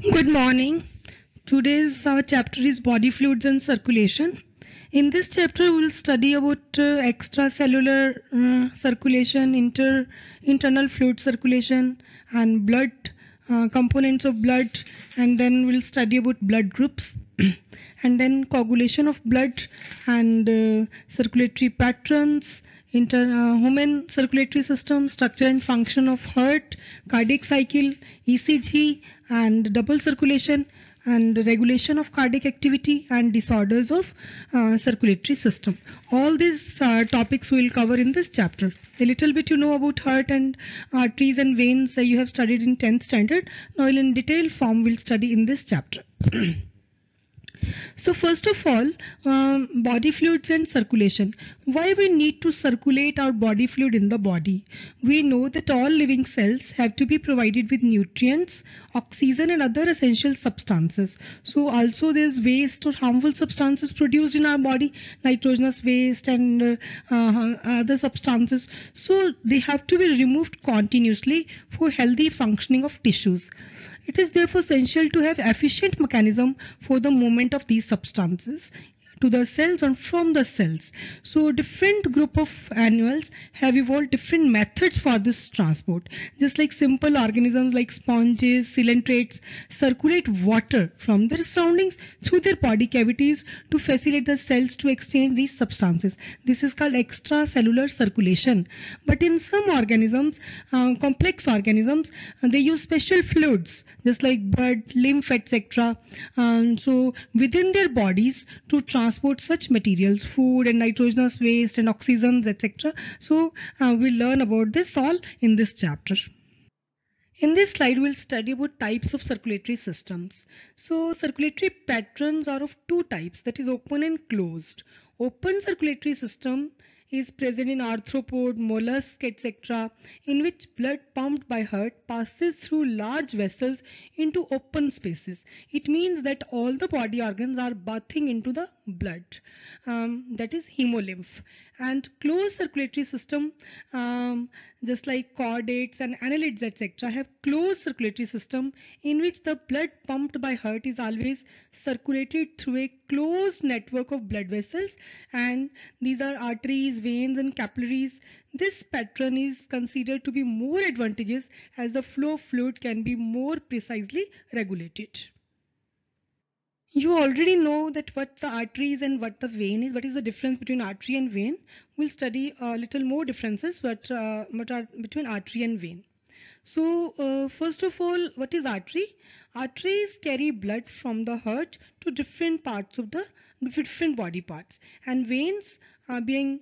Good morning. Today's our chapter is body fluids and circulation. In this chapter, we will study about extracellular circulation, internal fluid circulation, and blood components of blood, and then we'll study about blood groups, and then coagulation of blood and circulatory patterns, human circulatory system, structure and function of heart, cardiac cycle, ECG, and double circulation, and regulation of cardiac activity and disorders of circulatory system. All these topics we will cover in this chapter. A little bit you know about heart and arteries and veins you have studied in 10th standard. Now in detail form we'll study in this chapter. So first of all, body fluids and circulation. Why we need to circulate our body fluid in the body? We know that all living cells have to be provided with nutrients, oxygen and other essential substances. So also there's waste or harmful substances produced in our body, nitrogenous waste and other substances. So they have to be removed continuously for healthy functioning of tissues. It is therefore essential to have efficient mechanism for the movement of these substances to the cells and from the cells. So different group of animals have evolved different methods for this transport. Just like simple organisms like sponges, coelentrates circulate water from their surroundings through their body cavities to facilitate the cells to exchange these substances. This is called extracellular circulation. But in some organisms, complex organisms, they use special fluids just like blood, lymph, etc. So within their bodies to transport such materials, food and nitrogenous waste and oxygens, etc. So we'll learn about this all in this chapter. In this slide, we'll study about types of circulatory systems. So circulatory patterns are of two types, that is open and closed. Open circulatory system is present in arthropod, mollusk, etc., in which blood pumped by heart passes through large vessels into open spaces. It means that all the body organs are bathing into the blood, that is hemolymph. And closed circulatory system, just like chordates and annelids, etc., have closed circulatory system in which the blood pumped by heart is always circulated through a closed network of blood vessels, and these are arteries, veins and capillaries. This pattern is considered to be more advantageous as the flow of fluid can be more precisely regulated. You already know that what the artery is and what the vein is. What is the difference between artery and vein? We'll study a little more differences what are between artery and vein. So first of all, what is artery? Arteries carry blood from the heart to different parts of the different body parts, and veins bring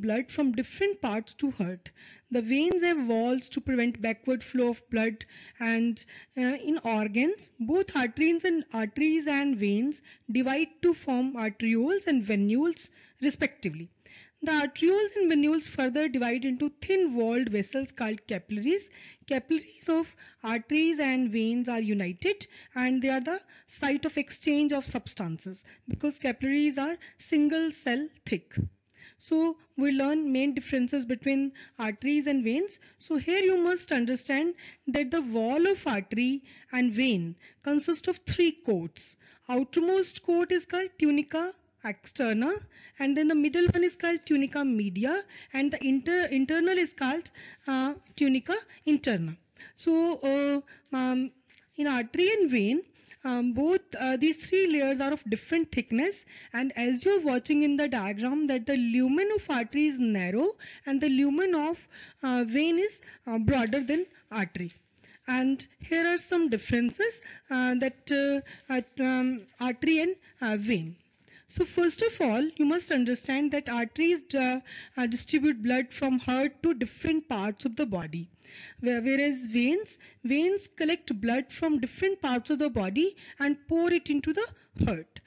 blood from different parts to heart. The veins have walls to prevent backward flow of blood, and in organs, both arteries and veins divide to form arterioles and venules respectively. The arterioles and venules further divide into thin-walled vessels called capillaries. Capillaries of arteries and veins are united, and they are the site of exchange of substances because capillaries are single cell thick. So we learn main differences between arteries and veins. So here you must understand that the wall of artery and vein consists of three coats. Outermost coat is called tunica externa, and then the middle one is called tunica media, and the internal is called tunica interna. So in artery and vein, both these three layers are of different thickness, and as you're watching in the diagram that the lumen of artery is narrow and the lumen of vein is broader than artery. And here are some differences that artery and vein. So first of all, you must understand that arteries distribute blood from heart to different parts of the body, whereas veins collect blood from different parts of the body and pour it into the heart.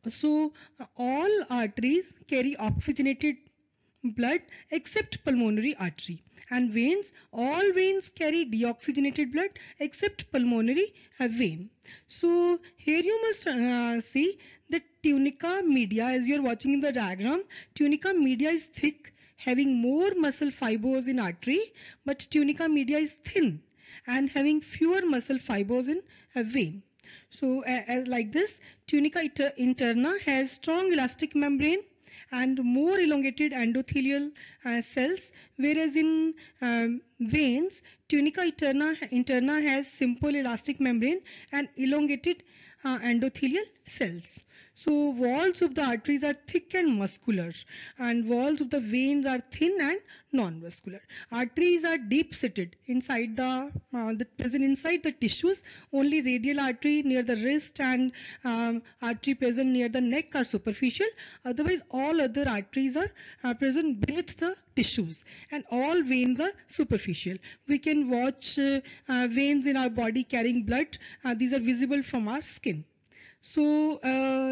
So all arteries carry oxygenated blood except pulmonary artery, and all veins carry deoxygenated blood except pulmonary vein. So here you must see that tunica media, as you are watching in the diagram, tunica media is thick, having more muscle fibers in artery, but tunica media is thin and having fewer muscle fibers in a vein. So like this, tunica interna has strong elastic membrane and more elongated endothelial cells, whereas in veins, tunica interna has simple elastic membrane and elongated endothelial cells. So walls of the arteries are thick and muscular, and walls of the veins are thin and non-muscular. Arteries are deep-seated inside present inside the tissues. Only radial artery near the wrist and artery present near the neck are superficial. Otherwise, all other arteries are present beneath the tissues, and all veins are superficial. We can watch veins in our body carrying blood. These are visible from our skin. So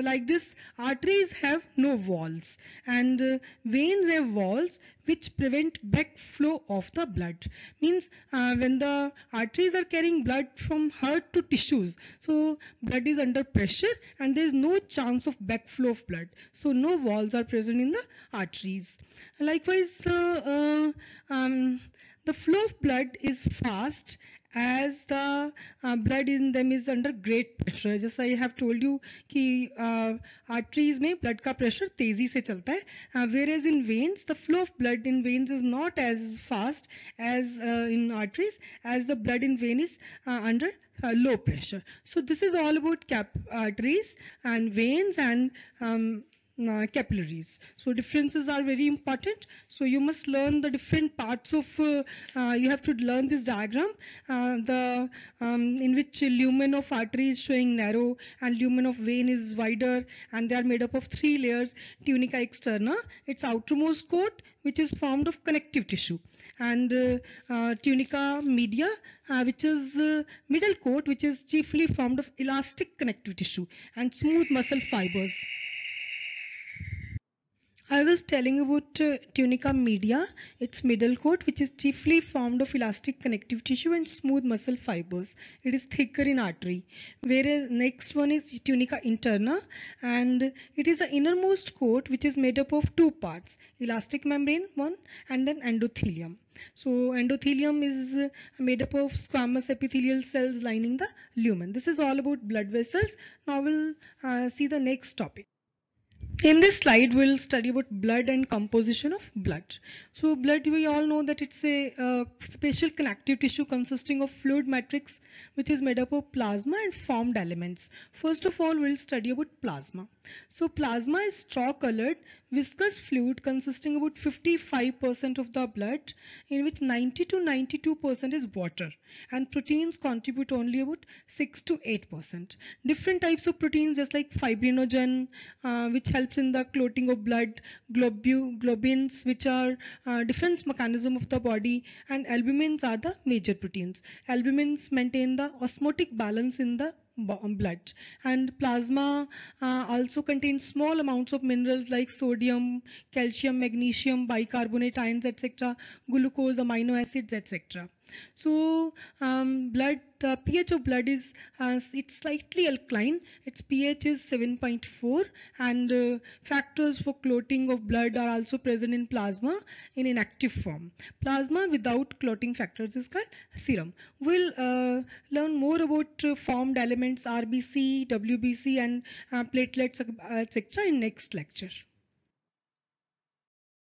like this, arteries have no walls, and veins have walls which prevent backflow of the blood. Means when the arteries are carrying blood from heart to tissues, so blood is under pressure and there is no chance of backflow of blood. So no walls are present in the arteries. Likewise, the flow of blood is fast as the blood in them is under great pressure. Just I have told you कि arteries में blood का pressure तेजी से चलता है, whereas in veins the flow of blood in veins is not as fast as in arteries, as the blood in vein is under low pressure. So this is all about arteries and veins and capillaries. So differences are very important. So you must learn the different parts of, you have to learn this diagram, in which lumen of artery is showing narrow and lumen of vein is wider, and they are made up of 3 layers. Tunica externa, its outermost coat, which is formed of connective tissue, and tunica media, which is middle coat, which is chiefly formed of elastic connective tissue and smooth muscle fibers. I was telling about tunica media, its middle coat, which is chiefly formed of elastic connective tissue and smooth muscle fibers. It is thicker in artery. Whereas next one is tunica interna, and it is the innermost coat which is made up of 2 parts, elastic membrane one and then endothelium. So endothelium is made up of squamous epithelial cells lining the lumen. This is all about blood vessels. Now we'll see the next topic. In this slide, we'll study about blood and composition of blood. So blood, we all know that it's a special connective tissue consisting of fluid matrix, which is made up of plasma and formed elements. First of all, we'll study about plasma. So plasma is straw-colored, viscous fluid consisting about 55% of the blood, in which 90 to 92% is water, and proteins contribute only about 6 to 8%. Different types of proteins, just like fibrinogen, which helps in the clotting of blood, globins, which are defense mechanism of the body, and albumins are the major proteins. Albumins maintain the osmotic balance in the blood, and plasma also contains small amounts of minerals like sodium, calcium, magnesium, bicarbonate ions, etc., glucose, amino acids, etc. So blood, the pH of blood is it's slightly alkaline. Its pH is 7.4, and factors for clotting of blood are also present in plasma in inactive form. Plasma without clotting factors is called serum. We'll learn more about formed elements RBC, WBC, and platelets, etc. in next lecture.